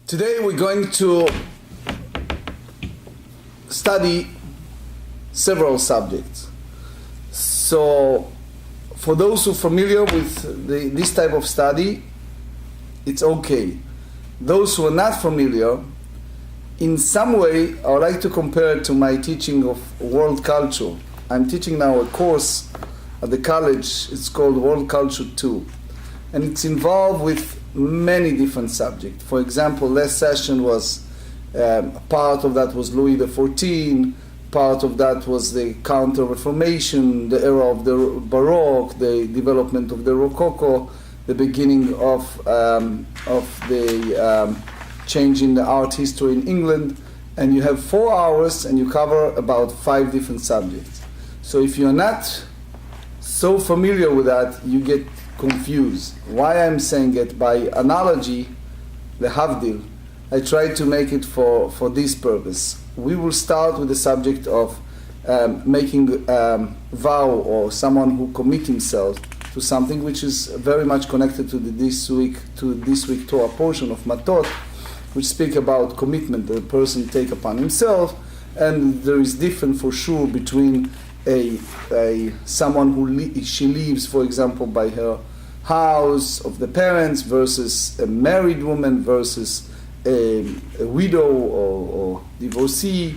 Today we're going to study several subjects. So, for those who are familiar with this type of study, it's okay. Those who are not familiar, in some way, I would like to compare it to my teaching of world culture. I'm teaching now a course at the college. It's called World Culture 2. And it's involved with many different subjects. For example, last session was, part of that was Louis XIV, part of that was the Counter-Reformation, the era of the Baroque, the development of the Rococo, the beginning of the change in the art history in England, and you have 4 hours and you cover about 5 different subjects. So if you're not so familiar with that, you get confused. Why I'm saying it by analogy, the havdil, I try to make it for this purpose. We will start with the subject of making vow, or someone who commit himself to something, which is very much connected to this week Torah portion of Matot, which speak about commitment that a person take upon himself, and there is difference for sure between someone who she lives, for example, by her house of the parents versus a married woman versus a widow or divorcee,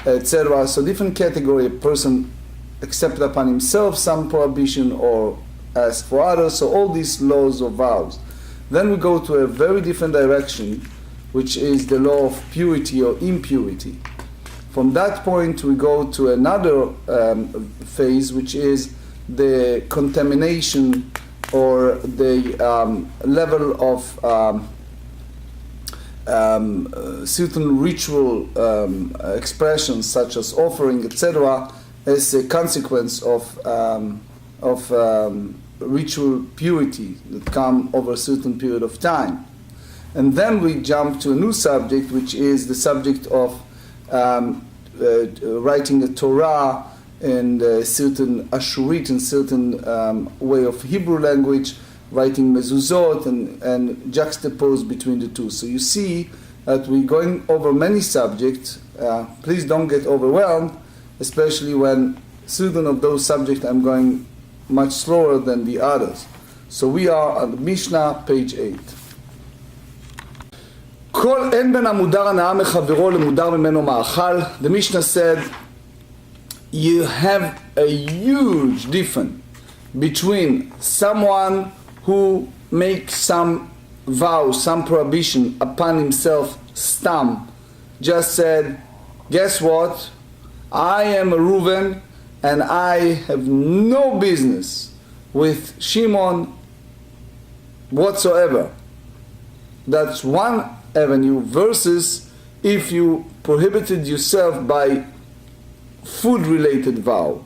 etc. So different category, a person accepted upon himself some prohibition or ask for others, so all these laws or vows. Then we go to a very different direction, which is the law of purity or impurity. From that point we go to another phase, which is the contamination or the level of certain ritual expressions such as offering, etc., as a consequence of ritual purity that come over a certain period of time. And then we jump to a new subject, which is the subject of writing the Torah and certain Ashurit and certain way of Hebrew language, writing mezuzot and juxtapose between the two. So you see that we're going over many subjects. Please don't get overwhelmed, especially when certain of those subjects I'm going much slower than the others. So we are on the Mishnah, page 8. כל אין בין המודר הנאה מחברו למודר ממנו מאכל. The Mishnah said, you have a huge difference between someone who makes some vow, some prohibition upon himself, stam, just said, guess what, I am a Reuven and I have no business with Shimon whatsoever. That's one avenue, versus if you prohibited yourself by food-related vow.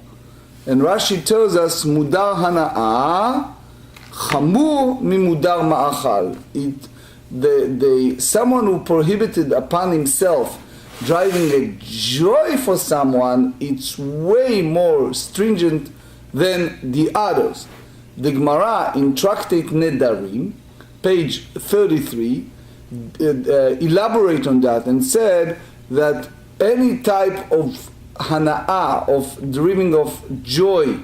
And Rashi tells us, mudar hana'ah chamur mimudar ma'achal. Someone who prohibited upon himself driving a joy for someone, it's way more stringent than the others. The Gemara in Tractate Nedarim, page 33, elaborate on that and said that any type of hana'ah, of dreaming of joy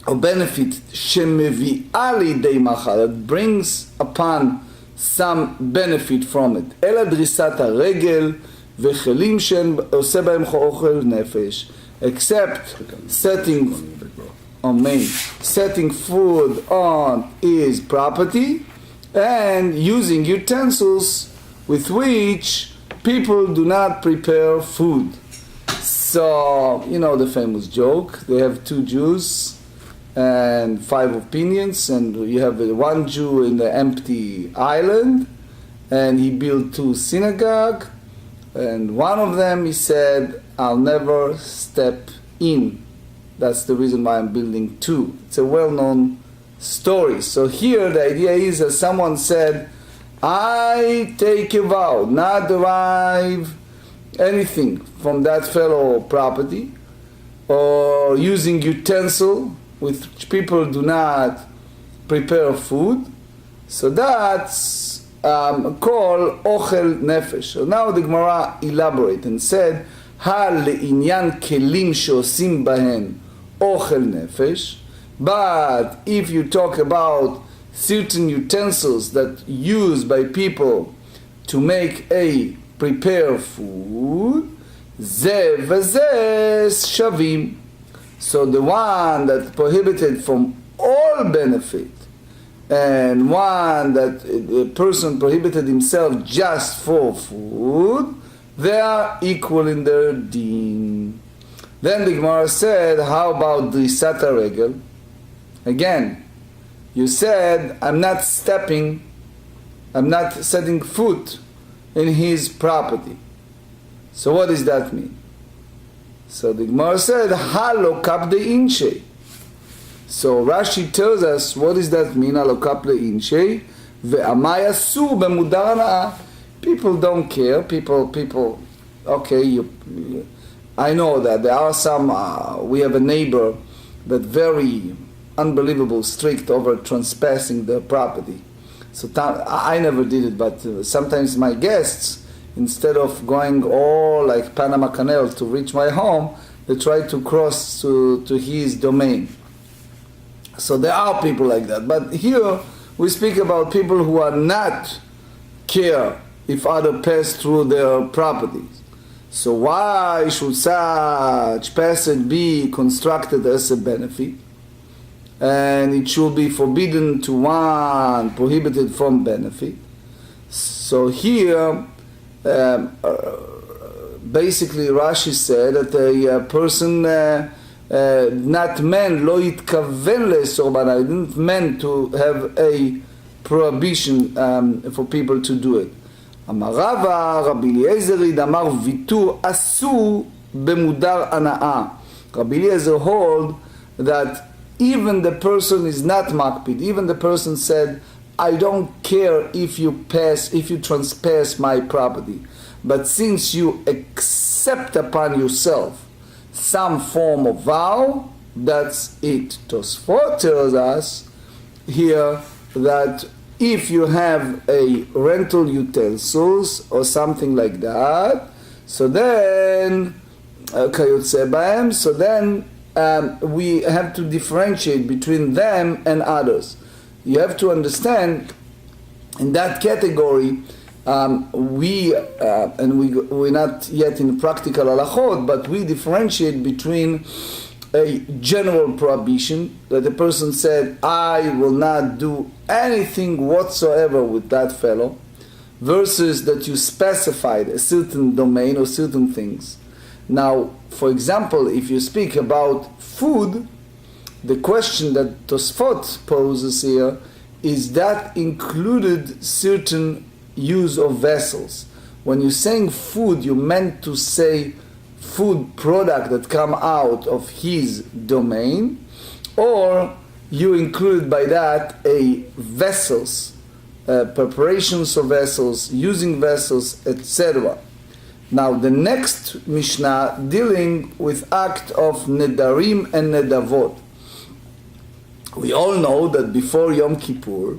or benefit, shemevi'ah lidei machal, that brings upon some benefit from it, אלא דריסת הרגל וכלים שעושה בהם אוכל נפש, except setting food on his property and using utensils with which people do not prepare food. So, you know the famous joke, they have 2 Jews and 5 opinions, and you have one Jew in the empty island, and he built 2 synagogues, and one of them, he said, I'll never step in. That's the reason why I'm building 2. It's a well-known story. So here the idea is that someone said, I take a vow, not derive anything from that fellow property, or using utensil with which people do not prepare food. So that's called ochel nefesh. So now the Gemara elaborated and said, ha le'inyan kelim sheosim bahen ochel nefesh. But if you talk about certain utensils that used by people to make a prepare food, ze v'ze shavim. So the one that prohibited from all benefit and one that a person prohibited himself just for food, they are equal in their deen. Then the Gemara said, how about drisat haregel? Again, you said, I'm not setting foot in his property. So what does that mean? So the Gemara said, halo kap de inche. So Rashi tells us, what does that mean? Halo kap de inche. Ve'amay asur b'mudar hana'ah. People don't care. People. Okay, I know that there are some. We have a neighbor that very unbelievable strict over trespassing their property. So I never did it, but sometimes my guests, instead of going all like Panama Canal to reach my home, they try to cross to his domain. So there are people like that. But here we speak about people who are not care if others pass through their properties. So why should such passage be constructed as a benefit? And it should be forbidden to one, prohibited from benefit. So here, basically Rashi said that a person, not meant, lo yitkaven le'esor b'hana'ah, didn't meant to have a prohibition for people to do it. Amar Rava, Rabbi Eliezer, Amar vitur asur b'mudar hana'ah. Rabbi Eliezer hold that even the person is not makpid, even the person said, I don't care if you trespass my property, but since you accept upon yourself some form of vow, that's it. Tosfot tells us here that if you have a rental utensils or something like that, so then we have to differentiate between them and others. You have to understand, in that category, we're not yet in practical halachot, but we differentiate between a general prohibition, that the person said, I will not do anything whatsoever with that fellow, versus that you specified a certain domain or certain things. Now, for example, if you speak about food, the question that Tosfot poses here is that included certain use of vessels. When you're saying food, you meant to say food product that come out of his domain, or you include by that a vessels, preparations of vessels, using vessels, etc. Now the next Mishnah dealing with act of nedarim and nedavot. We all know that before Yom Kippur,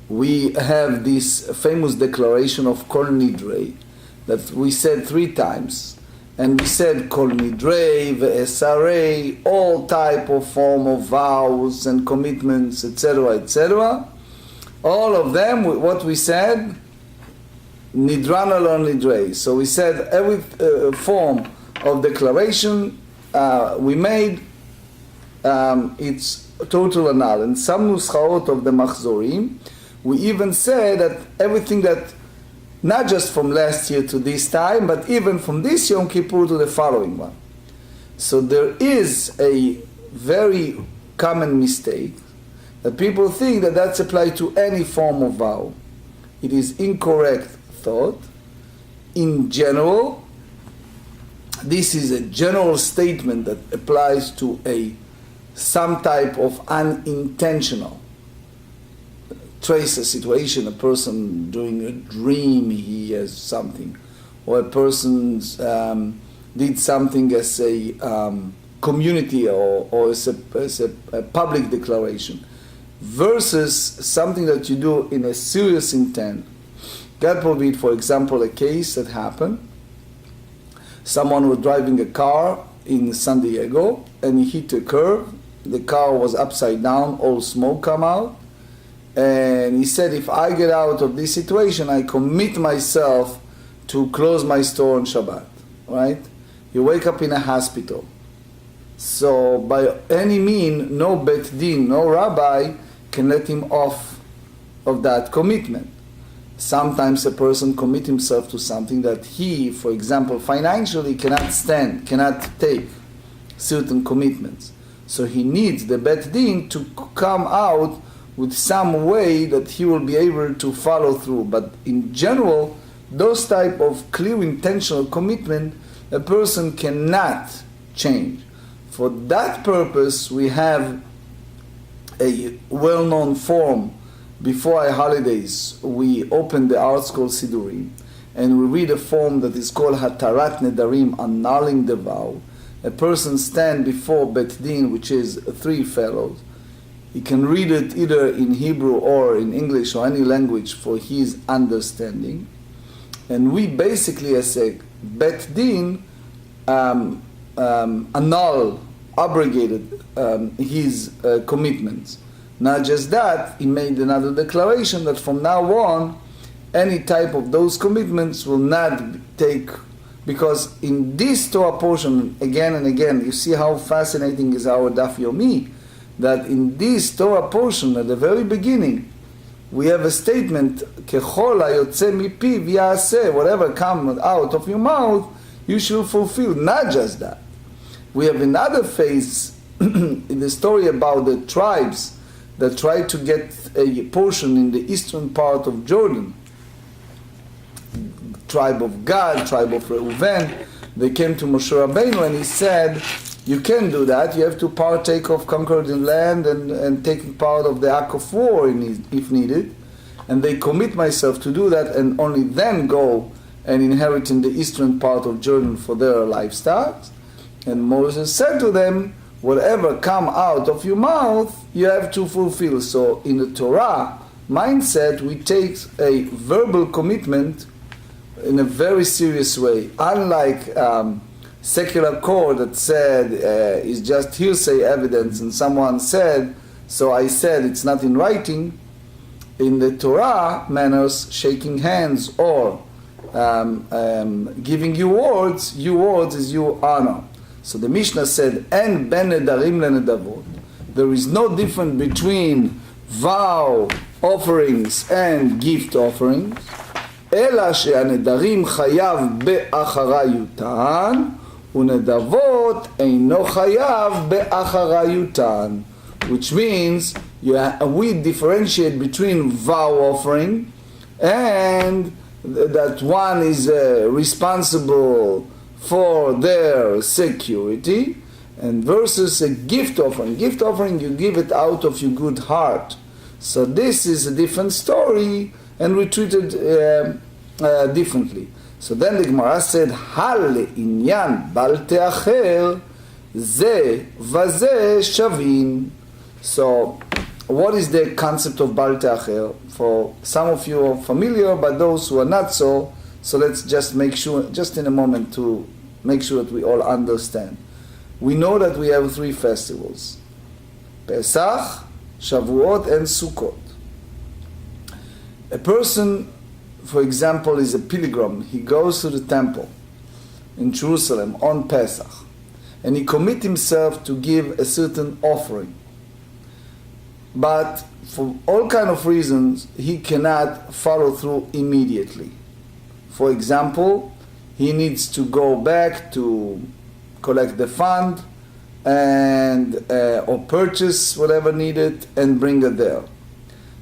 we have this famous declaration of Kol Nidrei that we said 3 times. And we said Kol Nidrei, Ve'esarei, all type of form of vows and commitments, etc., etc. All of them, what we said, Nidran or Nidrei. So we said every form of declaration we made, it's total annul. And some nuschaot of the Machzorim, we even said that everything that, not just from last year to this time, but even from this Yom Kippur to the following one. So there is a very common mistake that people think that that's applied to any form of vow. It is incorrect thought. In general, this is a general statement that applies to some type of unintentional. Trace a situation, a person doing a dream, he has something, or a person did something as a community or as a public declaration, versus something that you do in a serious intent, God forbid, for example, a case that happened. Someone was driving a car in San Diego and he hit a curve. The car was upside down, all smoke come out. And he said, if I get out of this situation, I commit myself to close my store on Shabbat, right? You wake up in a hospital. So by any means, no bet din, no rabbi can let him off of that commitment. Sometimes a person commit himself to something that he, for example, financially cannot stand, cannot take certain commitments. So he needs the bet din to come out with some way that he will be able to follow through. But in general, those type of clear intentional commitment, a person cannot change. For that purpose, we have a well-known form. Before our holidays, we open the art school Sidurim, and we read a form that is called Hatarat Nedarim, annulling the vow. A person stand before Bet Din, which is 3 fellows. He can read it either in Hebrew or in English or any language for his understanding. And we basically, as a Bet Din, abrogated his commitments. Not just that, he made another declaration that from now on, any type of those commitments will not take, because in this Torah portion, again and again, you see how fascinating is our Daf Yomi, that in this Torah portion, at the very beginning, we have a statement, Kechol hayotze mipiv ya'aseh, whatever comes out of your mouth, you shall fulfill. Not just that. We have another phase in the story about the tribes that tried to get a portion in the eastern part of Jordan. Tribe of Gad, tribe of Reuven, they came to Moshe Rabbeinu and he said, you can't do that, you have to partake of conquered land and taking part of the act of war if needed. And they commit myself to do that and only then go and inherit in the eastern part of Jordan for their livestock. And Moses said to them, whatever come out of your mouth, you have to fulfill. So in the Torah mindset, we take a verbal commitment in a very serious way. Unlike secular court that said is just hearsay evidence and someone said, so I said it's not in writing. In the Torah manners, shaking hands or giving you words is your honor. So the Mishnah said, "En ben nedarim lenedavot." There is no difference between vow offerings and gift offerings. Ela she'anedarim chayav be'acharayutan, unedavot eino chayav be'acharayutan. Which means we differentiate between vow offering and that one is responsible for their security, and versus a gift offering. Gift offering, you give it out of your good heart. So this is a different story, and we treat it differently. So then the Gemara said, Hal inyan bal te'acher ze vaze shavin. So what is the concept of bal te'acher? For some of you are familiar, but those who are not so let's just make sure, just in a moment, to make sure that we all understand. We know that we have 3 festivals: Pesach, Shavuot, and Sukkot. A person, for example, is a pilgrim. He goes to the temple in Jerusalem on Pesach, and he commits himself to give a certain offering. But for all kind of reasons, he cannot follow through immediately. For example, he needs to go back to collect the fund and or purchase whatever needed and bring it there.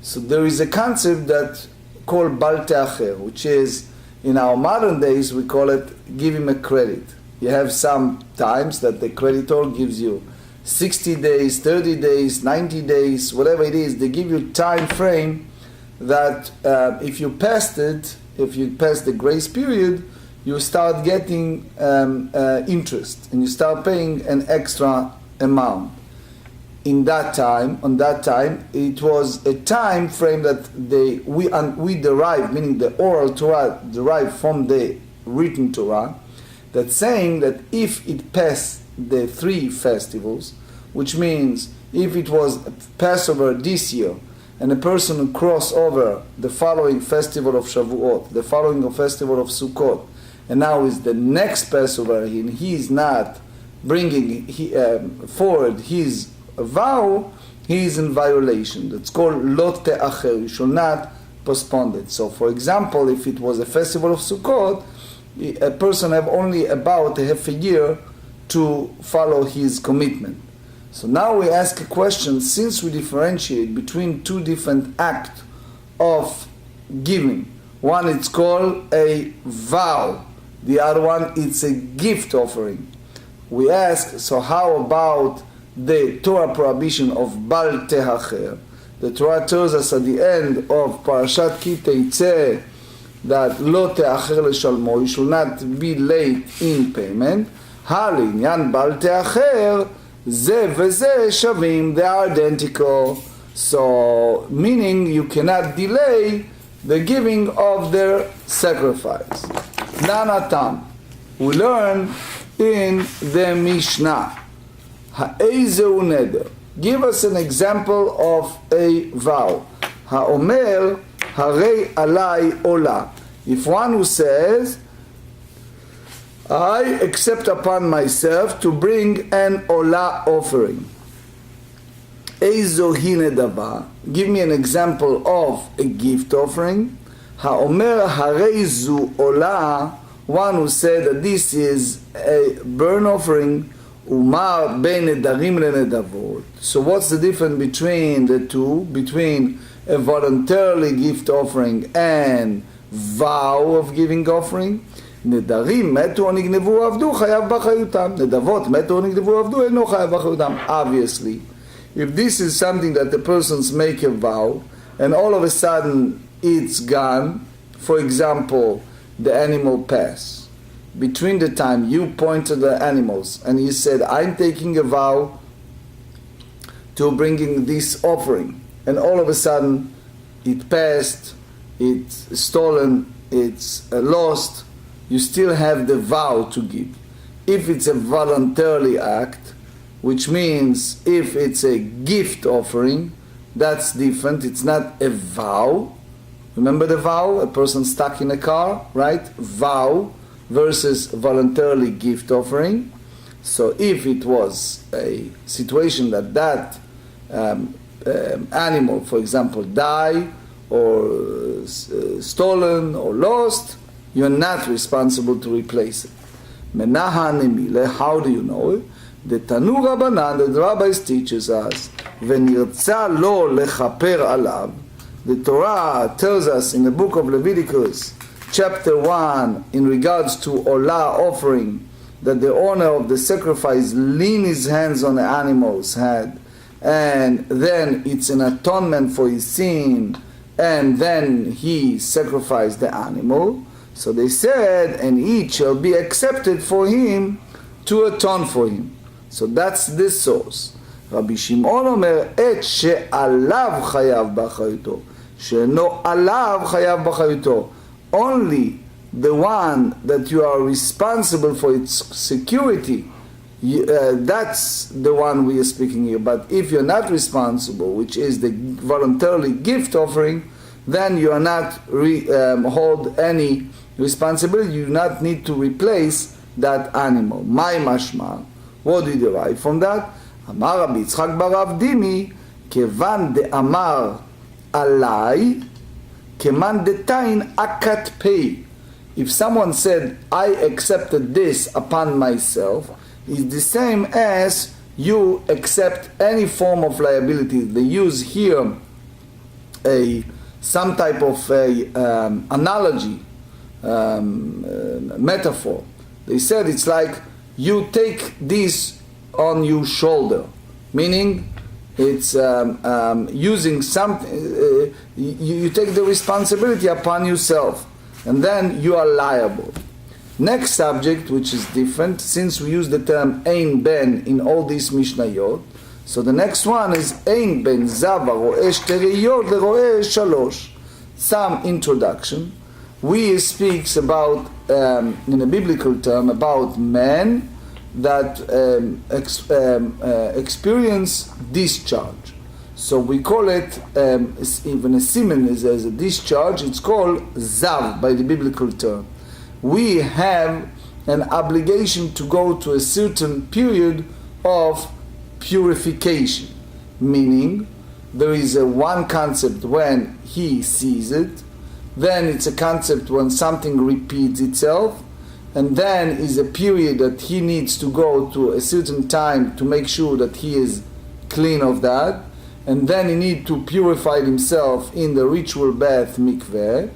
So there is a concept that called bal te'acher, which is, in our modern days, we call it give him a credit. You have some times that the creditor gives you 60 days, 30 days, 90 days, whatever it is, they give you time frame that if you pass the grace period, you start getting interest and you start paying an extra amount. on that time, it was a time frame that we derive, meaning the oral Torah derived from the written Torah, that's saying that if it passed the 3 festivals, which means if it was Passover this year, and a person who cross over the following festival of Shavuot, the following festival of Sukkot, and now is the next Passover, and he is not bringing forward his vow, he is in violation. That's called lo te'acher. You should not postpone it. So, for example, if it was a festival of Sukkot, a person have only about a half a year to follow his commitment. So now we ask a question, since we differentiate between 2 different acts of giving. One it's called a vow, the other one it's a gift offering. We ask, so how about the Torah prohibition of bal tehacher? The Torah tells us at the end of Parashat Ki Teitzeh that lo teacher leshalmo, you should not be late in payment. Ha'linyan bal teacher ze veze shavim, they are identical. So, meaning you cannot delay the giving of their sacrifice. Nanatam, we learn in the Mishnah. Ha'ezeu neder. Give us an example of a vow. Ha'omer harei alai ola. If one who says, I accept upon myself to bring an ola offering. Eizo hi nedava. Give me an example of a gift offering. Ha'omer harei zu ola. One who said that this is a burnt offering. Umar ben nedarim lenedavot. So what's the difference between the two? Between a voluntarily gift offering and vow of giving offering? נדרים מתו או נגנבו או עבדו, חייב באחריותם. נדבות מתו או נגנבו או עבדו, אינו חייב באחריותם. Obviously, if this is something that the persons make a vow, and all of a sudden it's gone, for example, the animal pass. Between the time you pointed the animals, and you said, I'm taking a vow to bringing this offering, and all of a sudden it passed, it's stolen, it's lost, you still have the vow to give. If it's a voluntarily act, which means if it's a gift offering, that's different. It's not a vow. Remember the vow? A person stuck in a car, right? Vow versus voluntarily gift offering. So if it was a situation that animal, for example, die or stolen or lost, you're not responsible to replace it. Menaha nemile, how do you know it? The Tanu Rabbanan, the rabbis teaches us, v'nirtza lo lechaper alav. The Torah tells us in the book of Leviticus, chapter 1, in regards to olah offering, that the owner of the sacrifice lean his hands on the animal's head, and then it's an atonement for his sin, and then he sacrificed the animal. So they said, and each shall be accepted for him to atone for him. So that's this source. Rabbi Shimon omer, et she'alav chayav b'achayuto, she'no alav chayav b'achayuto. Only the one that you are responsible for its security, that's the one we are speaking here. But if you're not responsible, which is the voluntarily gift offering, then you are not hold any responsibility. You do not need to replace that animal. My mashma. What do you derive from that? Amar Rabbi Yitzchak bar Rav Dimi, kevan de amar alai, keman de tain akat pei. If someone said, I accepted this upon myself, is the same as you accept any form of liability. They use here some type of analogy, metaphor. They said it's like you take this on your shoulder, meaning it's using something, you take the responsibility upon yourself, and then you are liable. Next subject, which is different, since we use the term ein ben in all these Mishnayot, So the next one is Ein ben Zav הרואה שתי ראיות לרואה שלוש. Some introduction. We speaks about, in a biblical term, about men that experience discharge. So we call it, even a semen is as a discharge, it's called Zav by the biblical term. We have an obligation to go to a certain period of purification, meaning there is a one concept when he sees it, then it's a concept when something repeats itself, and then is a period that he needs to go to a certain time to make sure that he is clean of that, and then he needs to purify himself in the ritual bath mikveh,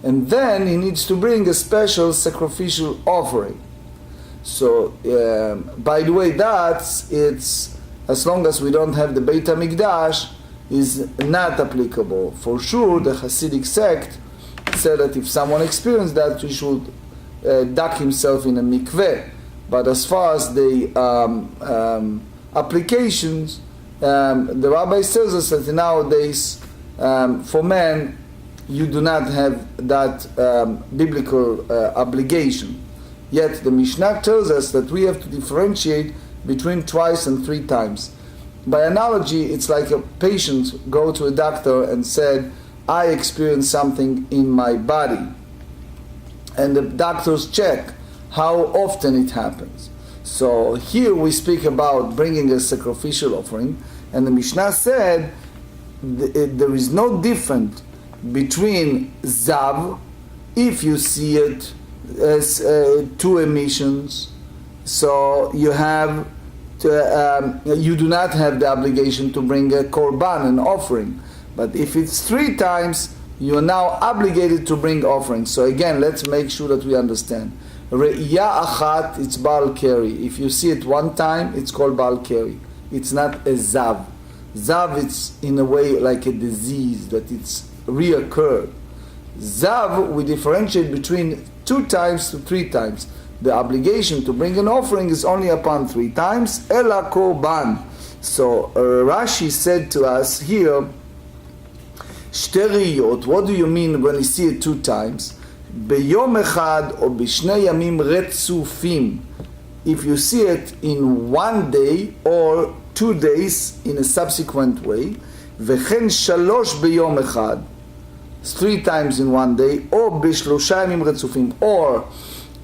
and then he needs to bring a special sacrificial offering. So, by the way, it's as long as we don't have the Beit HaMikdash, is not applicable. For sure, the Hasidic sect said that if someone experienced that, he should duck himself in a mikveh. But as far as the applications, the rabbi tells us that nowadays, for men, you do not have that biblical obligation. Yet the Mishnah tells us that we have to differentiate between twice and three times. By analogy, it's like a patient go to a doctor and said, I experienced something in my body. And the doctors check how often it happens. So here we speak about bringing a sacrificial offering, and the Mishnah said there is no difference between Zav, if you see it as two emissions, so you have to, you do not have the obligation to bring a korban, an offering. But if it's three times, you are now obligated to bring offerings. So again, let's make sure that we understand. Re'iyah achat, it's Baal Keri. If you see it one time, it's called Baal Keri. It's not a Zav. Zav, it's in a way like a disease, that it's reoccurred. Zav, we differentiate between 2 times to 3 times. The obligation to bring an offering is only upon 3 times. Ela korban. So Rashi said to us here, Shte riyot, what do you mean when you see it 2 times? Beyom echad or b'shnei yamim retzufim. If you see it in 1 day or 2 days in a subsequent way, v'chen shalosh beyom echad, 3 times in 1 day, or b'shlosha yamim retzufim, or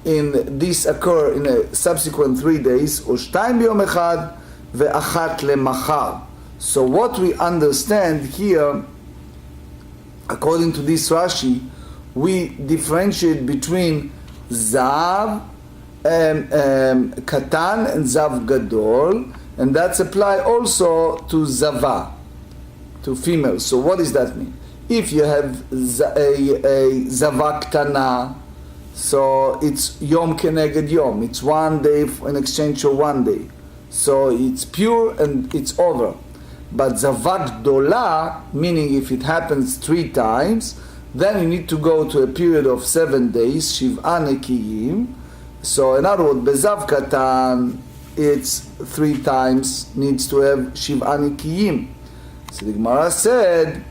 in this occur in a subsequent 3 days, or shtayim beyom echad ve'achat lemachar. So what we understand here, according to this Rashi, we differentiate between Zav Katan and Zav Gadol, and that's apply also to Zava, to females. So what does that mean? If you have a Zava Ktana, so it's Yom Keneged Yom, it's 1 day in exchange for 1 day. So it's pure and it's over. But Zavat Dola, meaning if it happens 3 times, then you need to go to a period of 7 days, Shiv'a Nekiyim. So in other words, Bezav Katan, it's 3 times, needs to have Shiv'a Nekiyim. So the Gemara said,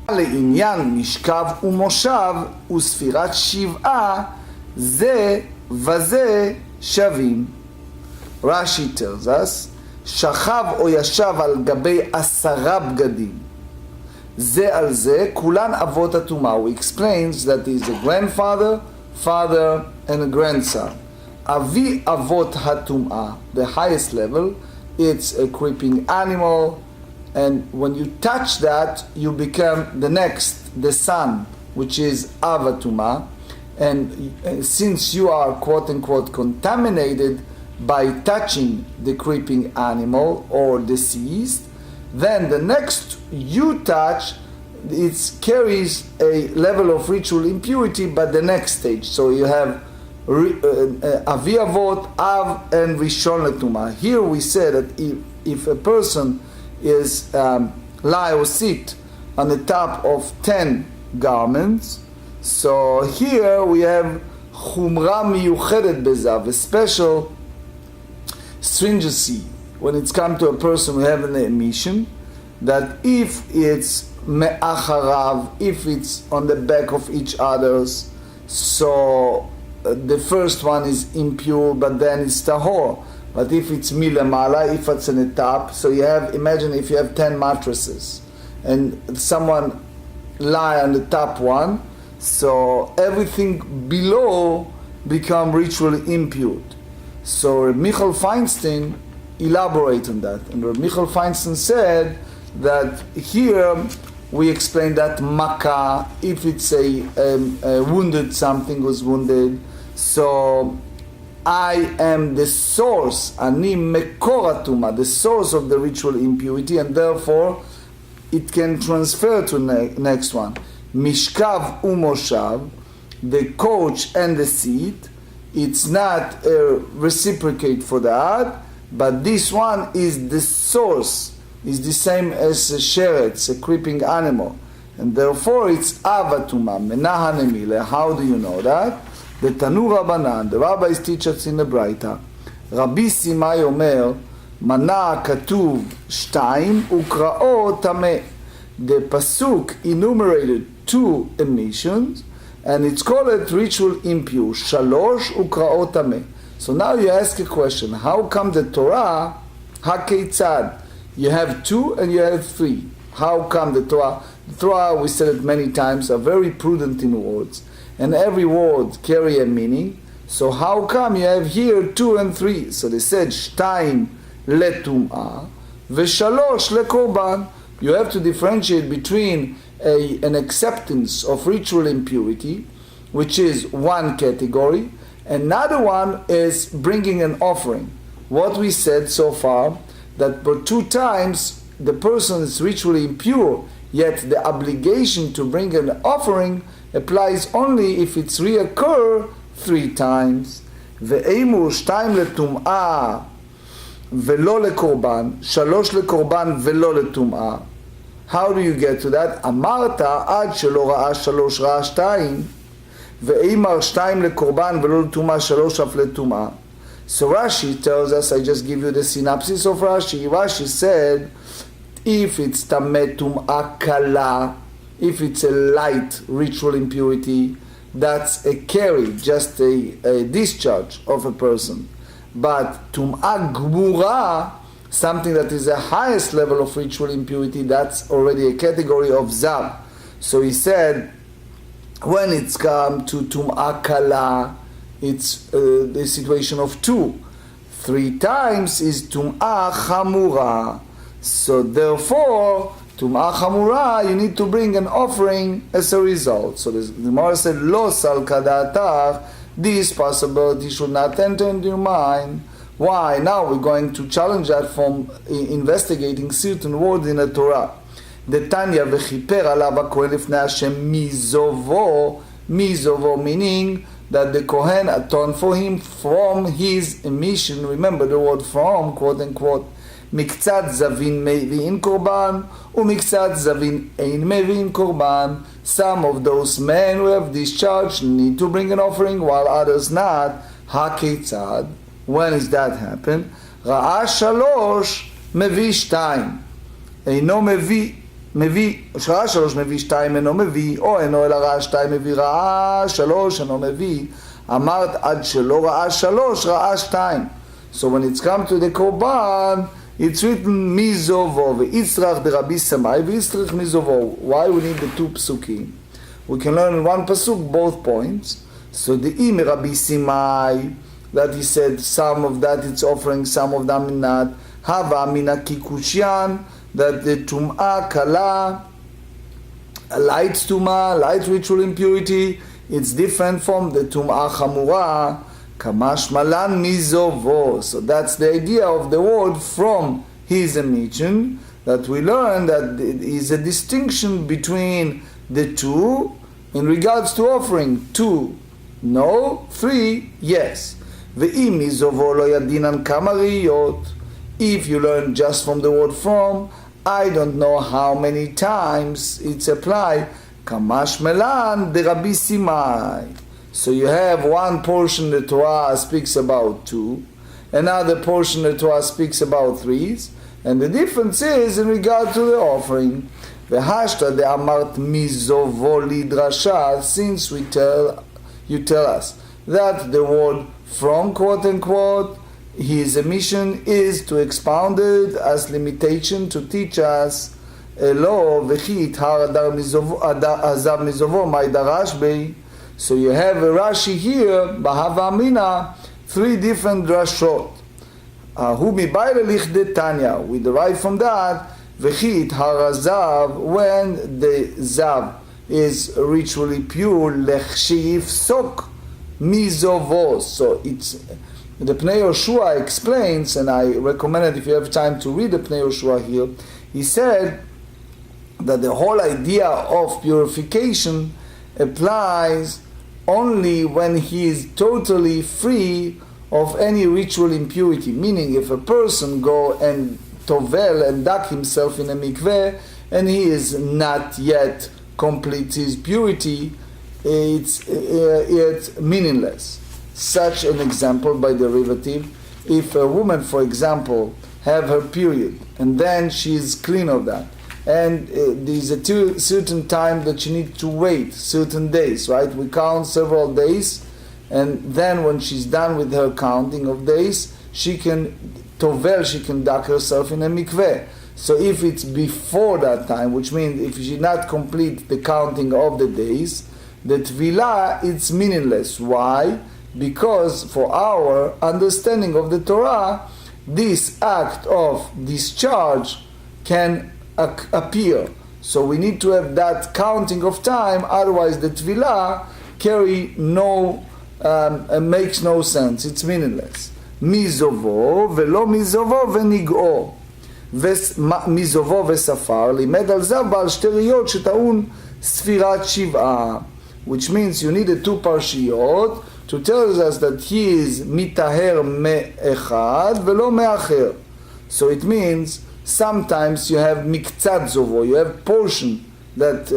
לעניין משכב ומושב וספירת 7 זה וזה שווים. Rashi tells us, שכב או ישב על גבי 10 בגדים. זה על זה, כולן אבות הטומאה. He explains that he is a grandfather, father, and a grandson. אבי אבות הטומאה, the highest level, it's a creeping animal, and when you touch that, you become the next, the son, which is avatuma, and since you are quote-unquote contaminated by touching the creeping animal or deceased, then the next you touch, it carries a level of ritual impurity, but the next stage. So you have Avi Avot, Av, and Rishon Letuma. Here we say that if a person is lie or sit on the top of 10 garments, so here we have Chumra Miyuchedet Bezav, a special stringency when it's come to a person who have an emission, that if it's me'acharav, if it's on the back of each other's, so the first one is impure, but then it's tahor. But if it's milamala, if it's on the top, so you have, imagine if you have 10 mattresses, and someone lie on the top one, so everything below become ritually impure. So Reb Michael Feinstein elaborate on that, and Reb Michael Feinstein said that here we explain that makkah, if it's a wounded, something was wounded, so I am the source, ani mekor hatuma, the source of the ritual impurity, and therefore it can transfer to next one. Mishkav umoshav, the couch and the seat, it's not a reciprocate for that, but this one is the source, is the same as a sheretz, a creeping animal, and therefore it's avatuma, menahanemile. How do you know that? The Tanu Rabbanan, the rabbis teach us in the Braita, Rabbi Simai Omer, Mana Katuv Shtaim Ukra'o Tameh. The pasuk enumerated 2 emissions, and it's called ritual impure. Shalosh Ukra'o Tameh. So now you ask a question: how come the Torah Hakeitzad? You have 2 and you have 3. How come the Torah? The Torah, we said it many times, are very prudent in words, and every word carry a meaning. So how come you have here 2 and 3? So they said Shtaim letum'ah v'shalosh lekorban. You have to differentiate between an acceptance of ritual impurity, which is one category, another one is bringing an offering. What we said so far, that for 2 times the person is ritually impure, yet the obligation to bring an offering applies only if it's reoccur 3 times. Ve'emur shtayim letum'ah velo lekorban, shalosh lekorban velo letum'ah. How do you get to that? Amarta ad shelo ra'a shalosh ra'a shtayim ve'emar shtayim lekorban velo letum'ah shalosh af letum'ah. So Rashi tells us, I just give you the synopsis of Rashi. Rashi said, if it's tameh tum'ah kala, if it's a light ritual impurity, that's a carry, just a discharge of a person. But tum'ah gmura, something that is the highest level of ritual impurity, that's already a category of zab. So he said, when it's come to tum'ah kala, it's the situation of 2. 3 times is tum'ah chamura. So therefore, tum'ah chamura, you need to bring an offering as a result. So the Gemara said, lo sal kadatach, this possibility should not enter into your mind. Why? Now we're going to challenge that from investigating certain words in the Torah. The Tanya v'chiper alav ha'kohen lifnei Hashem mizovo, mizovo meaning that the Kohen atoned for him from his emission. Remember the word from, quote unquote. מקצת זבין מביאים קורבן, ומקצת זבין אין מביאים קורבן. Some of those men who have discharged need to bring an offering, while others not. הכיצד? When does that happen? ראה 3 מביא 2. אינו מביא, ראה 3 מביא 2 אינו מביא, או אינו אלא ראה 2 מביא, ראה 3 אינו מביא. אמרת עד שלא ראה 3, ראה 2. So when it's come to the korban, it's written mizovo v'yitzrach de Rabbi Samai v'yitzrach mizovo. Why we need the 2 psukim? We can learn in one pasuk both points. So the im Rabbi Samai, that he said some of that it's offering, some of them not. Hava mina kikushian, that the tum'ah kala, a light tum'ah, light ritual impurity, it's different from the tum'ah chamura. Kamash malan mizovo. So that's the idea of the word from his emission, that we learn that it is a distinction between the 2 in regards to offering. 2 no, 3 yes. Ve'im mizovo lo yadinan kamariyot. If you learn just from the word from, I don't know how many times it's applied. Kamash melan de Rabbi Simai. So you have one portion the Torah speaks about 2, Another portion of the Torah speaks about threes, and the difference is in regard to the offering. V'hashta de'amart mizovo lidrasha, since you tell us that the word from, quote unquote, his mission is to expound it as limitation to teach us lo v'chi ithar adar azav mizovo ma'idarash bei. So you have a Rashi here, Bahava Amina, three different drashot. Hu mibayla lichde Tanya. We derive from that v'chi ithar azav, when the zav is ritually pure, lechshi yifsok mizovo. So it's the Pnei Yoshua explains, and I recommend it if you have time to read the Pnei Yoshua here. He said that the whole idea of purification applies only when he is totally free of any ritual impurity. Meaning, if a person go and tovel and duck himself in a mikveh and he is not yet complete his purity, it's meaningless. Such an example by derivative, if a woman, for example, have her period and then she is clean of that, and there's a certain time that she needs to wait, certain days, right? We count several days, and then when she's done with her counting of days, she can tovel, she can duck herself in a mikveh. So if it's before that time, which means if she not complete the counting of the days, the tvilah, it's meaningless. Why? Because for our understanding of the Torah, this act of discharge can appear. So we need to have that counting of time, otherwise the tvilah makes no sense, it's meaningless. Mizovo velo mizovo venig'o. מיזובו וספר, לימד על זב בעל שתי ראיות שטעון ספירת שבעה, which means you need the two parshiyot to tell us that he is mitaher me'echad velo me'acher. So it means sometimes you have miktzat zovo, you have portion that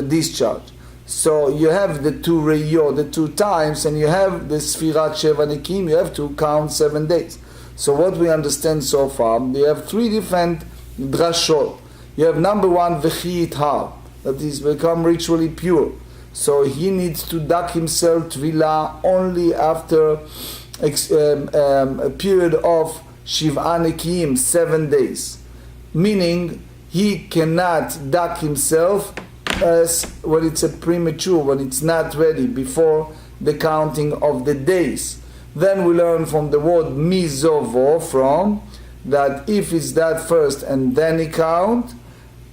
discharge. So you have the two reyot, the two times, and you have the sfirat sheva nekim, you have to count 7 days. So what we understand so far, we have three different drashot. You have number one, v'chi ithar, that is become ritually pure. So he needs to duck himself tvilah only after a period of shiv'a nekim, 7 days. Meaning he cannot duck himself as when it's a premature, when it's not ready, before the counting of the days. Then we learn from the word mizovo, from that if it's that first and then he count,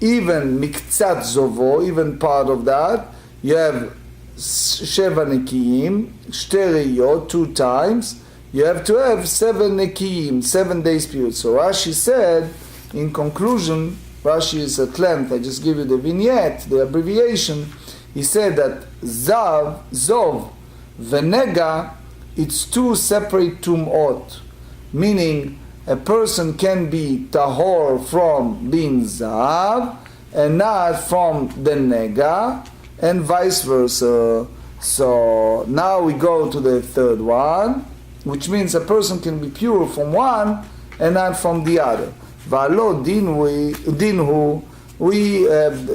even miktzat zovo, even part of that, you have sheva nekiim, shte reyot, 2 times, you have to have 7 nekiim, 7 days period. So Rashi said, in conclusion, Rashi is at length, I just give you the vignette, the abbreviation. He said that zav, zov, venega, it's 2 separate tum'ot, meaning a person can be tahor from being zav and not from the nega, and vice versa. So now we go to the third one, which means a person can be pure from one and not from the other. V'alo dinhu, we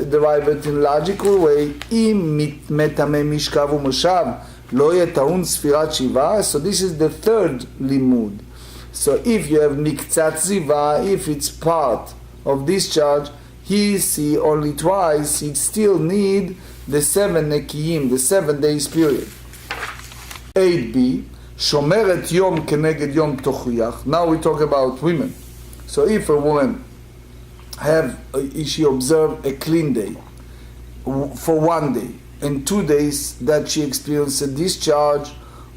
derive it in logical way. Im metame mishkav u'moshav lo yetaun sfirat shiva. So this is the third limud. So if you have miktzat ziva, if it's part of discharge, he see only twice, he still need the 7 nekiyim, the 7 days period. 8b, shomeret yom keneged yom tochuyach. Now we talk about women. So if a woman she observe a clean day for 1 day, and 2 days that she experienced a discharge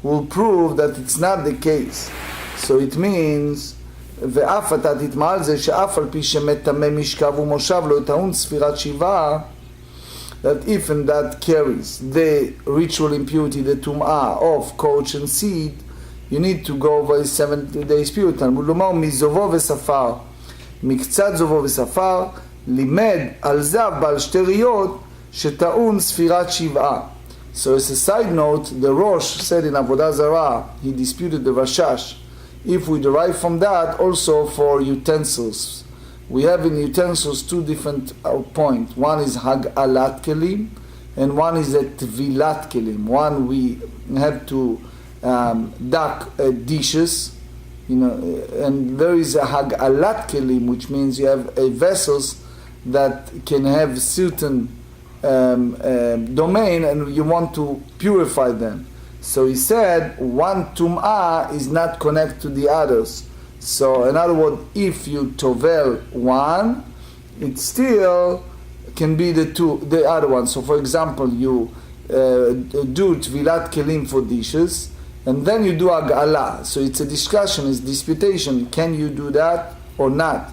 will prove that it's not the case. So it means ואף אתה תתמע על זה שאף על פי שמטמא משכב ומושב לא יטעון ספירת שבעה, that even that carries the ritual impurity, the tum'ah of coach and seed, you need to go over 7 days period. תלמוד לומר מזובו וספר, מקצת זובו וספר, לימד על זב בעל שתי ראיות שטעון ספירת שבעה. So as a side note, the Rosh said in Avodah Zarah, he disputed the Rashash. if we derive from that also for utensils. We have in utensils two different points. One is pag-aaral kelim, and one is a tvilat kelim. One we have to duck dishes, and there is a pag-aaral kelim, which means you have vessels that can have certain domain, and you want to purify them. So he said one tum'ah is not connected to the others. So in other words, if you tovel one, it still can be the other one. So for example, you do tvilat kelim for dishes, and then you do pag-aaral. So it's a discussion, it's disputation. Can you do that or not?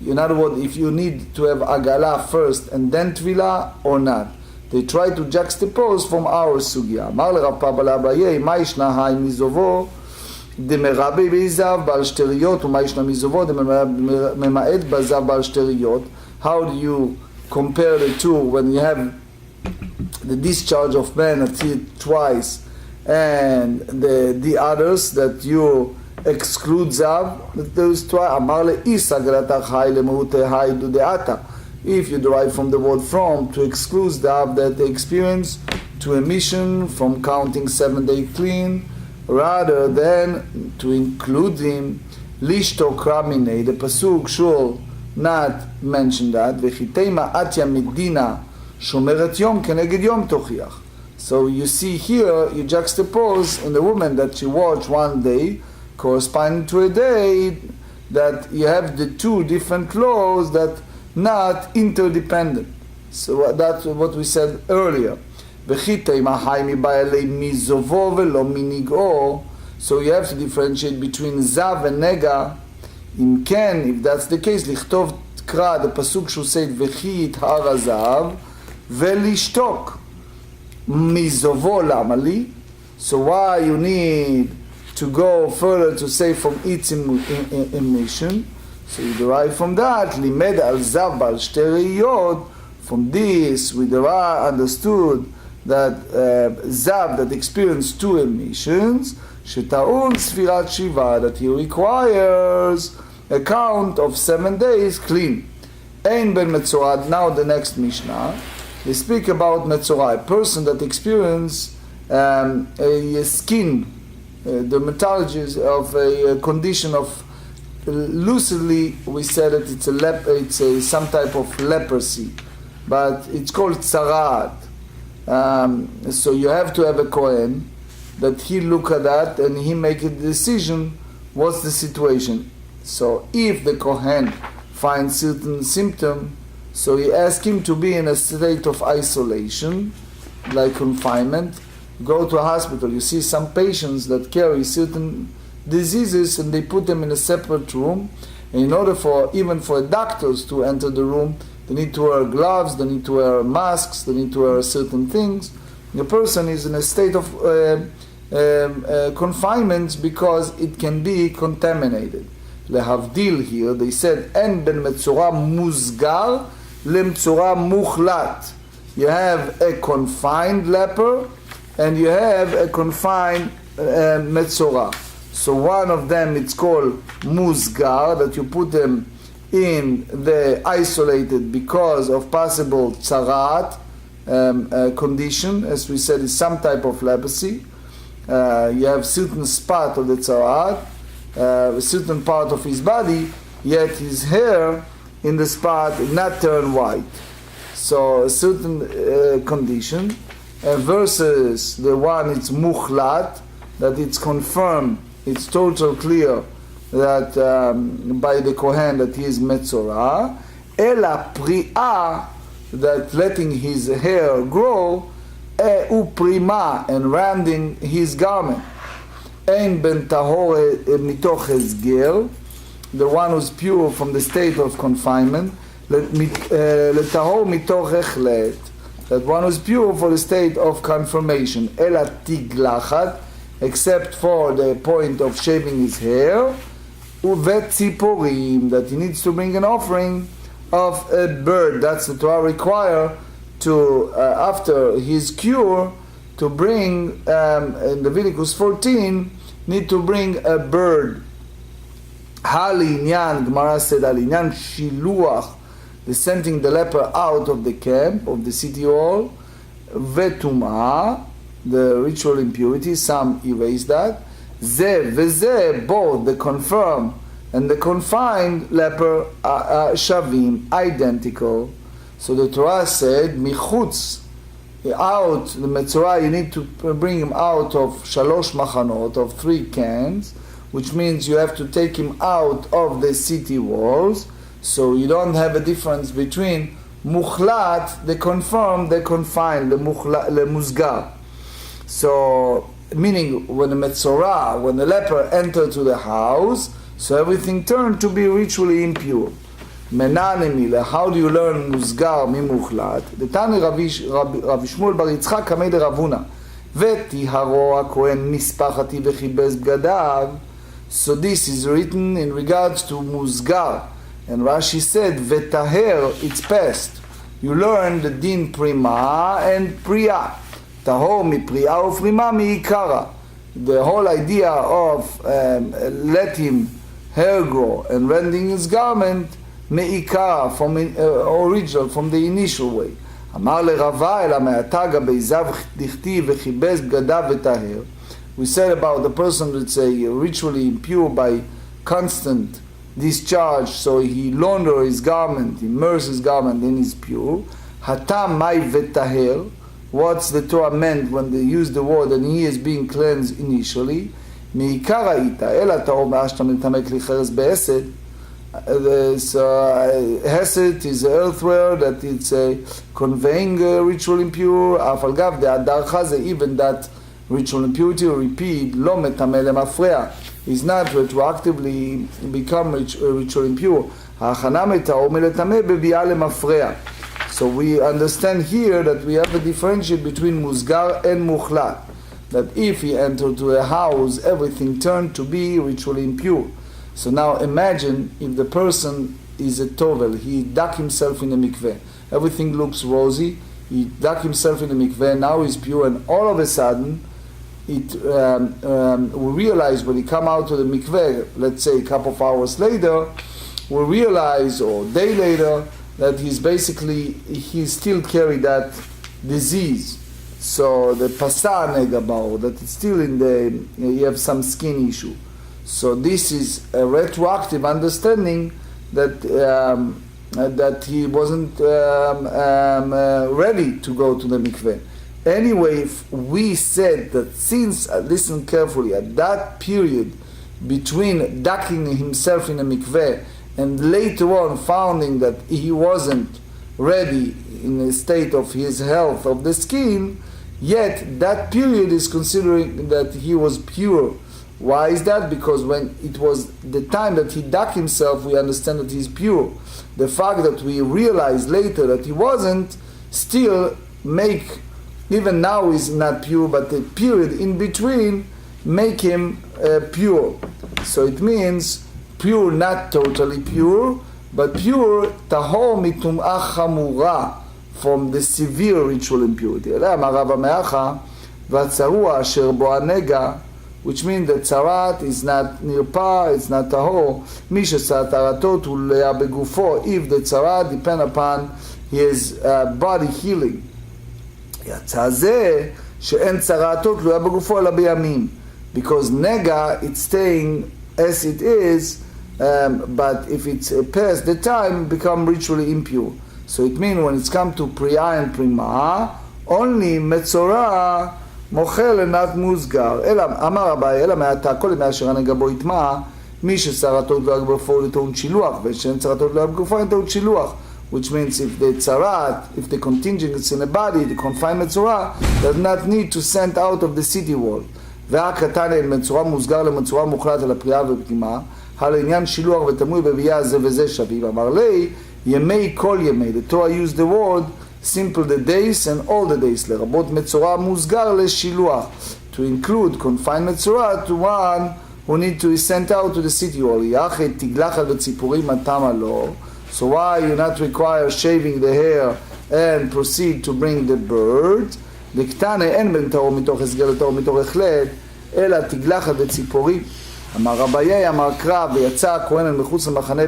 In other words, if you need to have pag-aaral first and then tvilah or not. They try to juxtapose from our sugya. אמר לרב פאבא לאביי, מה ישנה היי מזובו דמרבה בזהב בעל שטריות, ומה ישנה מזובו דממעט בזהב בעל שטריות? How do you compare the two when you have the discharge of man at it twice and the others that you exclude zav? Those twice. אמר לאיסא גרתך היי למהותי היי דודעתה. If you derive from the word from, to exclude that they experience to emission from counting 7 days clean, rather than to include him, lishto kramine, the pasuk should not mention that, v'chitema atya medina shomeret yom keneged yom tochiach. So you see here, you juxtapose in the woman that she watched one day, corresponding to a day, that you have the two different laws that not interdependent. So that's what we said earlier. So you have to differentiate between zav and nega. If that's the case, לכתוב תקרא, the pasuk should say וכי יטהר הזהב ולשתוק. מזובו למה לי? So why you need to go further to say from its emission? So you derive from that, limed al zav bal shteriyot. From this, we understood that zav that experienced two emissions, shetaun sfirat shiva, that he requires a count of 7 days clean. Ein ben metzorah. Now the next Mishnah, they speak about metzorah, a person that experienced a skin, dermatology of a condition of. Lucidly, we said that it's some type of leprosy, but it's called tzarat. So you have to have a Kohen that he look at that and he make a decision. What's the situation? So if the Kohen finds certain symptom, so he asks him to be in a state of isolation, like confinement. Go to a hospital. You see some patients that carry certain diseases and they put them in a separate room, and in order for even for doctors to enter the room, they need to wear gloves, they need to wear masks, they need to wear certain things. The person is in a state of confinement because it can be contaminated. Lehavdil here, they said en ben metzora muzgar lemtzora muchlat. You have a confined leper and you have a confined metzora. So one of them, it's called muzgar, that you put them in the isolated because of possible tzarat condition, as we said, is some type of leprosy. You have certain spot of the tzarat, a certain part of his body, yet his hair in the spot not turn white. So a certain condition, versus the one it's muchlat, that it's confirmed, it's total clear that by the Kohen that he is metzora, ela pri'ah, that letting his hair grow, uprima, and rounding his garment. Ein ben tahor mitoch hezger, the one who's pure from the state of confinement, letahor mitoch echlet, that one who's pure for the state of confirmation, ela tiglachat, except for the point of shaving his hair, uvet tziporim, that he needs to bring an offering of a bird. That's the Torah require to after his cure to bring in Leviticus 14, need to bring a bird Ha'li'inyan, Gemara said, Ha'li'inyan shiluach, the sending the leper out of the camp, of the city hall, vetumah, the ritual impurity, some erase that. Ze veze, both the confirmed and the confined leper are shavim, identical. So the Torah said, michutz, out the metzorah, you need to bring him out of shalosh machanot, of 3 cans, which means you have to take him out of the city walls. So you don't have a difference between muchlat, the confirmed, the confined, the muzgar. So, meaning when the metzorah, when the leper entered to the house, so everything turned to be ritually impure. Menanimile, how do you learn muzgar mi muchlat? The Tani Rabbi Shmuel bar Yitzchak kamei de Ravuna. Vetiharo hakohen mispachati vechibez bgadav. So this is written in regards to muzgar. And Rashi said, vetaher, it's past. You learn the din prima and priya. Tahor mi priya ufrima mi ikara. The whole idea of let him hair grow and rending his garment mi ikara, from original, from the initial way. Amar le Rava ela me'ataga beizav dichti vechibez bgadav vetaher. We said about the person that's ritually impure by constant discharge, so he launder his garment, immerse his garment, then he's pure. Hatam mai vetaher. What's the Torah meant when they use the word and he is being cleansed initially? Meikara ita ela ta'or me'ashta mitamek li cheres be'esed. Hesed is earthware that it's conveying ritual impure. Afal gav de adar chaze, even that ritual impurity, repeat, lo metameh lemafreya, is not retroactively become ritual impure. So we understand here that we have a differentiate between muzgar and muchlat. That if he entered to a house, everything turned to be ritually impure. So now imagine if the person is a tovel, he dug himself in a mikveh. Everything looks rosy, he dug himself in a mikveh, now he's pure, and all of a sudden, we realize when he come out of the mikveh, let's say a couple of hours later, we realize, or a day later, that he still carry that disease. So the pasa negabao, that it's still you have some skin issue. So this is a retroactive understanding that that he wasn't ready to go to the mikveh. Anyway, if we said that since, listen carefully, at that period between ducking himself in a mikveh and later on finding that he wasn't ready in a state of his health of the skin, yet that period is considering that he was pure. Why is that? Because when it was the time that he ducked himself, we understand that he's pure. The fact that we realize later that he wasn't, still make, even now he's not pure, but the period in between make him pure. So it means pure, not totally pure, but pure tahor mitum'ah chamura, from the severe ritual impurity. Which means that tzarat is not nirpa, it's not tahor. If the tzarat depend upon his body healing. Because nega, it's staying as it is, but if it's past the time, become ritually impure. So it means when it's come to priya and prima, only metzorah mochel and not muzgar. אמר רבי, אלא מעתה כל ימי אשר הנגע בו יטמע, מי שצרתו לא יגבפו לטעון שילוח, ושאין צרתו לא יגבפו לטעון שילוח. Which means if the tzarat, if the contingent is in the body, the confined metzorah does not need to send out of the city wall. והקטן אל מצורע מוסגר למצורע מוחלט על הפריאה ופגימה, העניין שילוח ותמוי בביאה זה וזה שווים. אמר לי, ימי כל ימי. The Torah used the word simple the days and all the days, לרבות מצורע מוסגר לשילוח, to include confined מצורע to one who need to be sent out to the city wall. יחד תגלחת בציפורים התמה לו. So why you not require shaving the hair and proceed to bring the bird? דקטנה אין בין טהור מתוך הסגר לטהור מתוך החלט, אלא תגלחת בציפורים אמר רביי, אמר קרא, ויצא הכהן אל מחוץ למחנה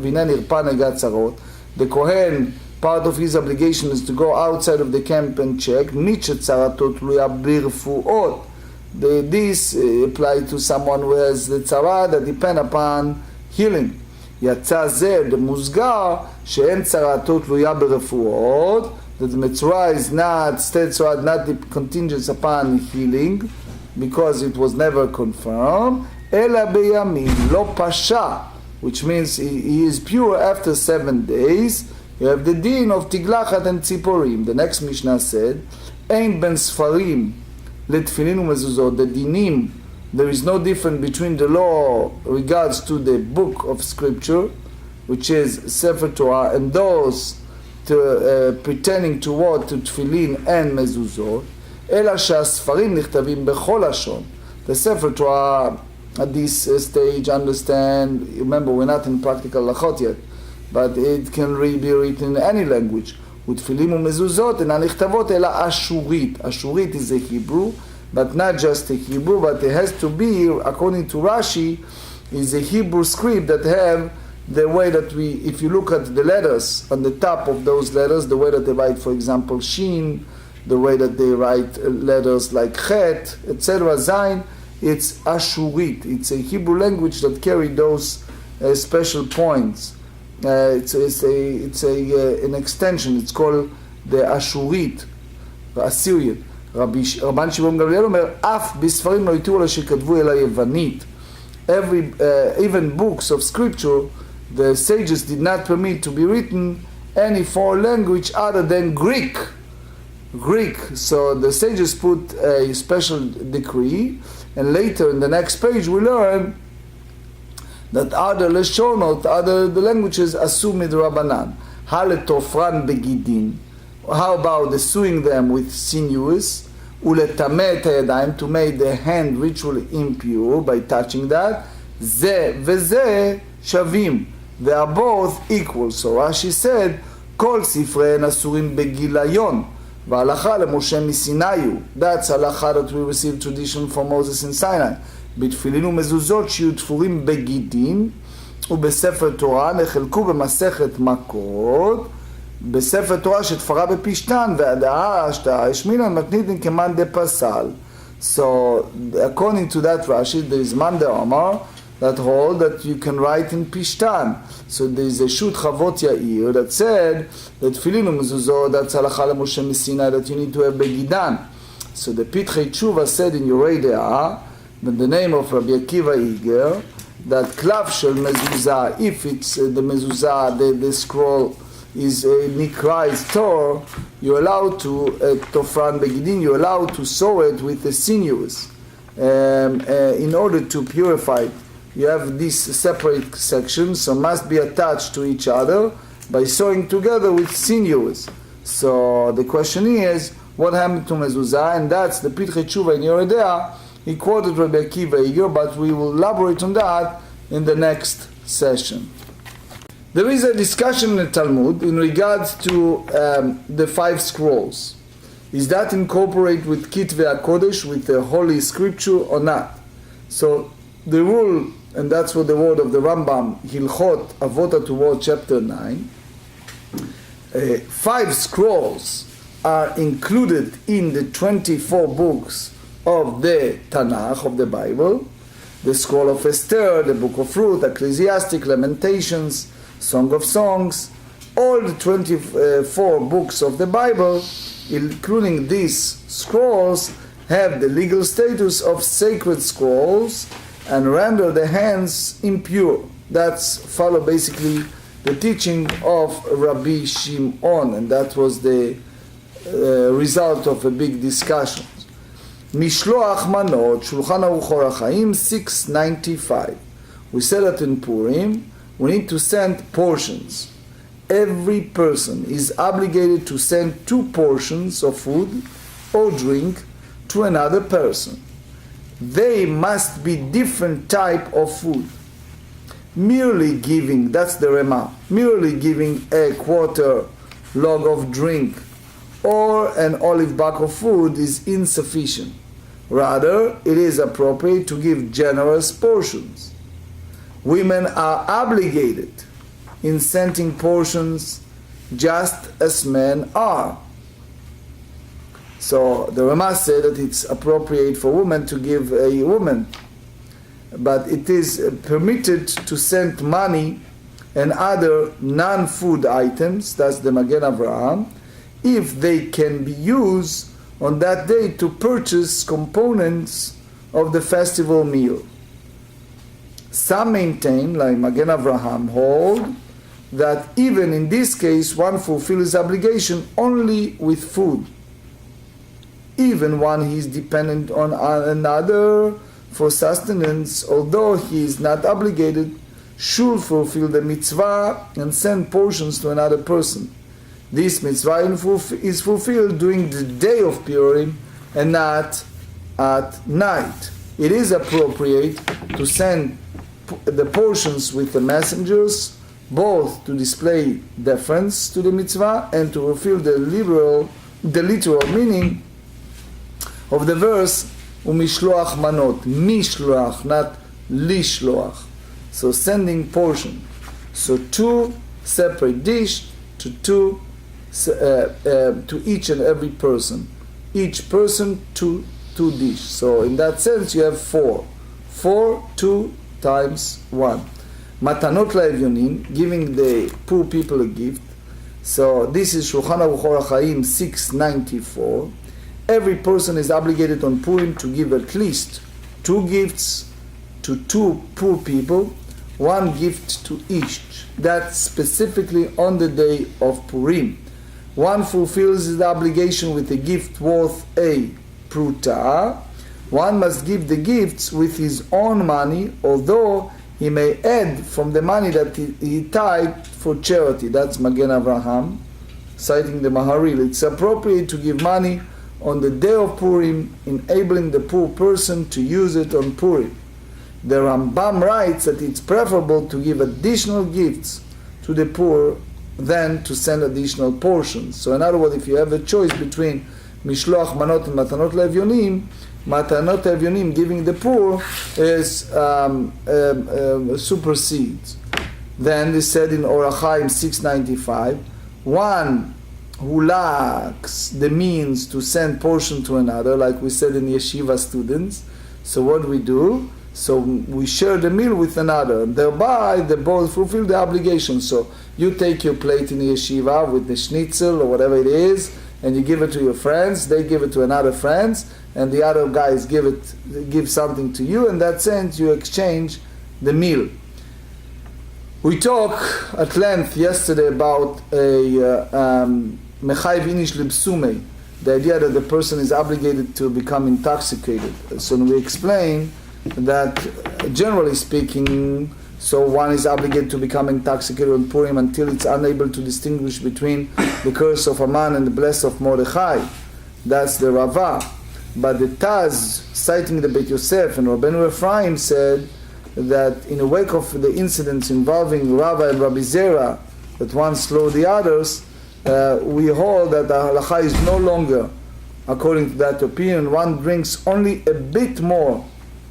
והנה נרפא נגע צרות. The Kohen, part of his obligation is to go outside of the camp and check. ניטשה צרתו תלויה ברפואות. This apply to someone who has the צרה that depend upon healing. יצא זה למוסגר שאין צרתו תלויה ברפואות. That the Mitzvah is not, state Torah not contingent upon healing, because it was never confirmed. Ela beyamim lo pasha, which means he is pure after 7 days. You have the din of tiglachat and tziporim. The next Mishnah said, Ein ben sfarim letfilin umezuzot. The dinim, there is no difference between the law regards to the book of scripture, which is Sefer Torah, and those pertaining to what? To tefillin and mezuzot. אלא שהספרים נכתבים בכל לשון. The Sefer Torah at this stage understand, remember we're not in practical halachot yet, but it can be written in any language. ותפילין ומזוזות אינן נכתבות אלא אשורית. אשורית is a Hebrew, but not just a Hebrew, but it has to be, according to Rashi, is a Hebrew script that have the way that we, if you look at the letters, on the top of those letters, the way that they write, for example, Shin, the way that they write letters like Chet, etc., Zain, it's Ashurit. It's a Hebrew language that carry those special points. It's an extension. It's called the Ashurit, the Assyrian. רבן שמעון גמליאל אומר, אף בספרים לא יתירו לה שכתבו אלא יוונית. Even books of scripture, the sages did not permit to be written any foreign language other than Greek. So the sages put a special decree, and later in the next page we learn that other leshonot, the languages assume midrabanan. Haletofran begidin. How about the sewing them with sinews? Uletame et hayadayim, to make the hand ritually impure by touching that. Ze veze shavim. They are both equal. So Rashi said, Kol sifrein asurim begilayon. והלכה למשה מסיני הוא. That's הלכה that we received tradition from Moses in Sinai. בתפילין ומזוזות שיהיו תפורים בגידין, ובספר תורה נחלקו במסכת מכות, בספר תורה שתפרה בפשתן, והדעה השתאה השמינן מתניתן כמאן דפסל. So according to that Rashi, there is מאן דאמר that hold that you can write in Pishtan. So there is a Shut Chavot Yair that said that Tefillin u'mezuzot, that's halacha leMoshe Sinai, that you need to have begidan. So the Pitrei Tshuva said in Yorei De'ah, in the name of Rabbi Akiva Iger, that klav shel mezuzah, if it's the mezuzah, the scroll is nikra, is Torah, you're allowed to tofran begidin, you're allowed to sew it with the sinews in order to purify it. You have these separate sections, so must be attached to each other by sewing together with sinews. So the question is, what happened to mezuzah? And that's the Pitrei Tshuva in Yorei De'ah. He quoted Rabbi Akiva Iger, but we will elaborate on that in the next session. There is a discussion in the Talmud in regards to the 5 scrolls. Is that incorporated with Kitvei HaKodesh, with the Holy Scripture, or not? So the rule, and that's what the word of the Rambam, Hilchot Avot HaTorah, chapter 9, 5 scrolls are included in the 24 books of the Tanakh, of the Bible, the scroll of Esther, the book of Ruth, Ecclesiastic, Lamentations, Song of Songs, all the 24 books of the Bible, including these scrolls, have the legal status of sacred scrolls and render the hands impure. That's follow basically the teaching of Rabbi Shimon, and that was the result of a big discussion. Mishloach Manot, Shulchan Aruch Orach Chaim, 695. We said that in Purim, we need to send portions. Every person is obligated to send 2 portions of food or drink to another person. They must be different type of food. Merely giving, that's the Rema, merely giving a quarter log of drink or an olive bag of food is insufficient. Rather, it is appropriate to give generous portions. Women are obligated in sending portions just as men are. So the Rama said that it's appropriate for women to give a woman, but it is permitted to send money and other non-food items, that's the Magen Avraham, if they can be used on that day to purchase components of the festival meal. Some maintain, like Magen Avraham, hold that even in this case one fulfills his obligation only with food. Even when he is dependent on another for sustenance, although he is not obligated, should fulfill the mitzvah and send portions to another person. This mitzvah is fulfilled during the day of Purim and not at night. It is appropriate to send the portions with the messengers, both to display deference to the mitzvah and to fulfill the literal meaning of the verse, umishloach manot, mishloach, not lishloach. So sending portion. So 2 separate dish to each and every person. Each person 2 dish. So in that sense you have 4. 4, 2 times 1. Matanot la'evyonim, giving the poor people a gift. So this is Shulchan Aruch Orach Chaim 694. Every person is obligated on Purim to give at least 2 gifts to 2 poor people, 1 gift to each. That's specifically on the day of Purim. One fulfills his obligation with a gift worth a pruta. One must give the gifts with his own money, although he may add from the money that he tithed for charity. That's Magen Avraham, citing the Maharil. It's appropriate to give money on the day of Purim, enabling the poor person to use it on Purim. The Rambam writes that it's preferable to give additional gifts to the poor than to send additional portions. So in other words, if you have a choice between Mishloach Manot and Matanot Levyonim, Matanot Levyonim, giving the poor, is supersedes. Then they said in Orach Chaim 695, one who lacks the means to send portion to another, like we said in yeshiva students, so what do? So we share the meal with another, and thereby they both fulfill the obligation. So you take your plate in the yeshiva with the schnitzel or whatever it is, and you give it to your friends, they give it to another friends, and the other guys give something to you. In that sense, you exchange the meal. We talked at length yesterday about a mechayv inish libsume, the idea that the person is obligated to become intoxicated. So we explained that generally speaking, so one is obligated to become intoxicated on Purim until it's unable to distinguish between the curse of Haman and the bless of Mordechai. That's the Rava. But the Taz, citing the Beit Yosef and Rabbeinu Ephraim, said that in the wake of the incidents involving Rava and Rabbi Zera, that one slowed the others, we hold that the halacha is no longer, according to that opinion, one drinks only a bit more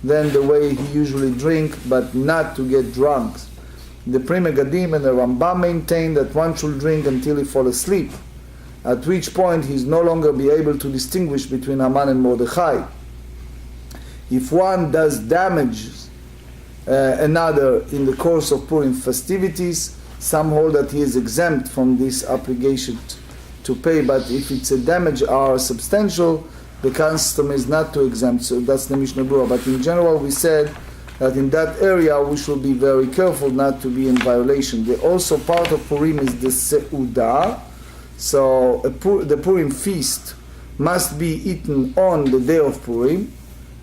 than the way he usually drink, but not to get drunk. The Pri Megadim and the Rambam maintain that one should drink until he fall asleep, at which point he is no longer be able to distinguish between Haman and Mordechai. If one does damage another in the course of Purim festivities, some hold that he is exempt from this obligation to pay, but if it's a damage or substantial, the custom is not to exempt. So that's the Mishnah Berurah. But in general, we said that in that area we should be very careful not to be in violation. Also part of Purim is the Seudah. So the Purim feast must be eaten on the day of Purim.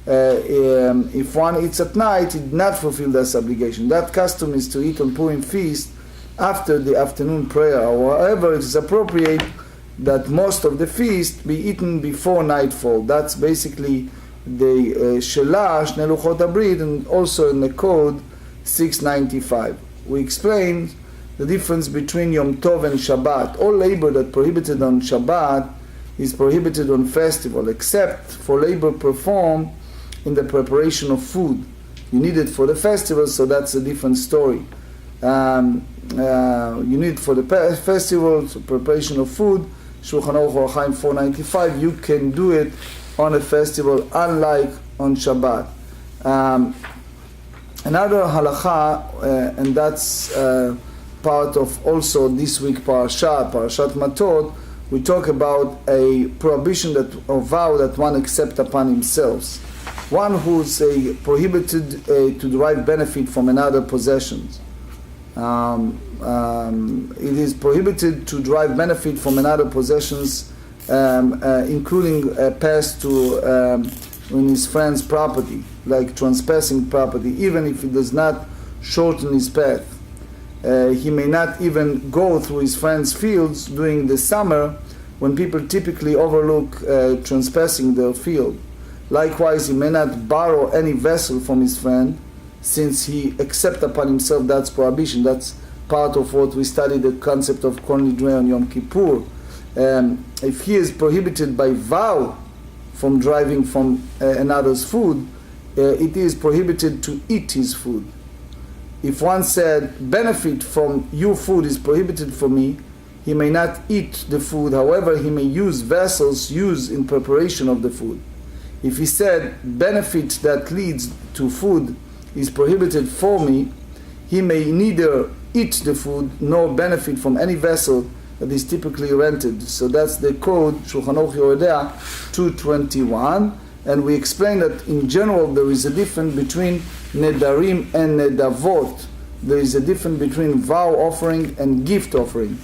If one eats at night, it did not fulfill this obligation. That custom is to eat on Purim feast after the afternoon prayer. However, it is appropriate that most of the feast be eaten before nightfall. That's basically the Shelash, Neluchot Abrid, and also in the code 695. We explained the difference between Yom Tov and Shabbat. All labor that prohibited on Shabbat is prohibited on festival, except for labor performed in the preparation of food. You need it for the festival, so that's a different story. You need it for the festival, so preparation of food. Shulchan Aruch Orach Chaim 495. You can do it on a festival, unlike on Shabbat. Another halacha, and that's part of also this week Parashat Matot, we talk about a prohibition or vow that one accepts upon himself. One who's prohibited to derive benefit from another possessions. It is prohibited to derive benefit from another possessions, including a pass to in his friend's property, like trespassing property, even if it does not shorten his path. He may not even go through his friend's fields during the summer, when people typically overlook trespassing their field. Likewise, he may not borrow any vessel from his friend, since he accepts upon himself that's prohibition. That's part of what we studied, the concept of Kol Nidre on Yom Kippur. If he is prohibited by vow from driving from another's food, it is prohibited to eat his food. If one said, benefit from your food is prohibited for me, he may not eat the food, however, he may use vessels used in preparation of the food. If he said, benefit that leads to food is prohibited for me, he may neither eat the food nor benefit from any vessel that is typically rented. So that's the code, Shulchan Aruch Yoredea 221. And we explained that in general there is a difference between nedarim and nedavot. There is a difference between vow offering and gift offering.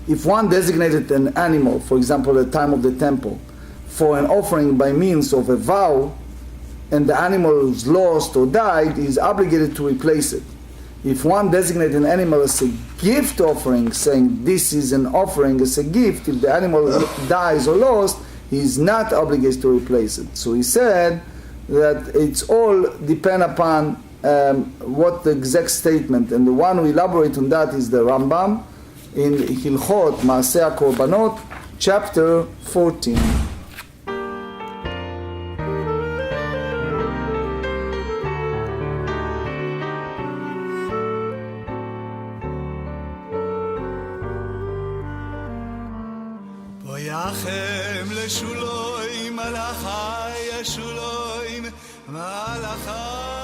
If one designated an animal, for example at the time of the temple, for an offering by means of a vow, and the animal is lost or died, he is obligated to replace it. If one designates an animal as a gift offering, saying this is an offering as a gift, if the animal dies or lost, he is not obligated to replace it. So he said that it's all depend upon what the exact statement, and the one who elaborate on that is the Rambam in Hilchot Maaseh HaKorbanot, chapter 14. ויחם לשולוים מלאכי השולוים מלאכי